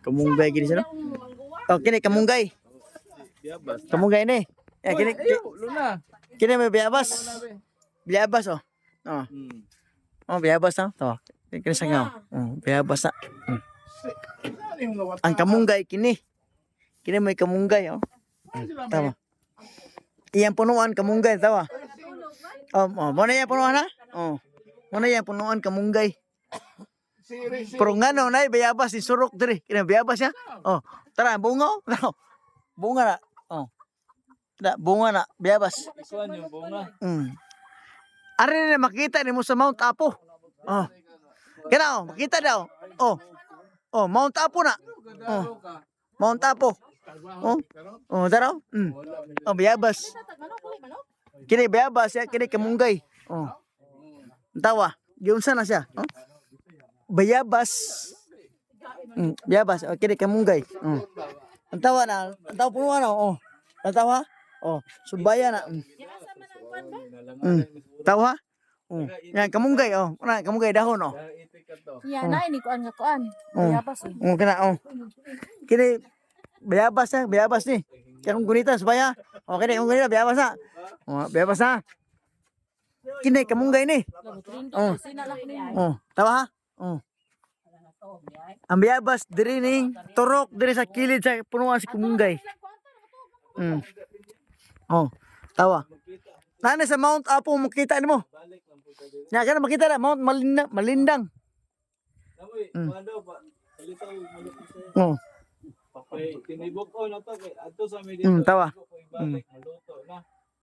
Kamunggay gini siya no. Oh, kini kamunggay. Kamunggay ni. Kini kini may biyabas. Biyabas oh. Oh. Oh, biyabas na. To. Kini sa nga. Oh, biyabas na. Ang kamunggay kini. Kini may kamunggay oh. Tama. Iyang punuan kamunggay tawa. Mo na yang punuan ha? Oh. Mo na yang punuan kamunggay. Pero nga no, nay bayabas si surok diri. Kini bayabas ya? Oh, tara bunga. Oh. Bunga na. Oh. Da bunga na bayabas. Ikuan yung bunga. Ari na makita ni mo sa Mount Apo. Oh. Kaya makita daw. Oh. Oh, Mount Apo na. Oh. Mount Apo. Oh. Oh, tara. Oh, bayabas. Kini bayabas ya, kini kamunggay. Oh. Tawa. Giunsa na siya? Oh. Bayabas. Bayabas. Oh, kini kamunggay. Oh. Ang tawa na. Ang tawa puno ano. Oh. Ang tawa. Oh, subaya na. Tawa. Oh. Yan kamunggay oh. Una kamunggay dahon oh. Iya na ini kuan nga kuan. Bayabas eh. Oh, kana oh. Kini bayabas na, bayabas ni. Kanong gunita subaya. Oh, kini kung gunita bayabas na. Oh, bayabas na. Kini kamunggay ni. Oh. Oh, tawa ha? Oh. Ang bayabas diri ning turok diri sa kilid sa punuan si kamunggay. Oh, tawa. Nana sa Mount Apo makita nimo. Nya kana makita na Mount Malindang. Oh. Papay tinibok ko na to kay adto sa media. Tawa. Maluto na.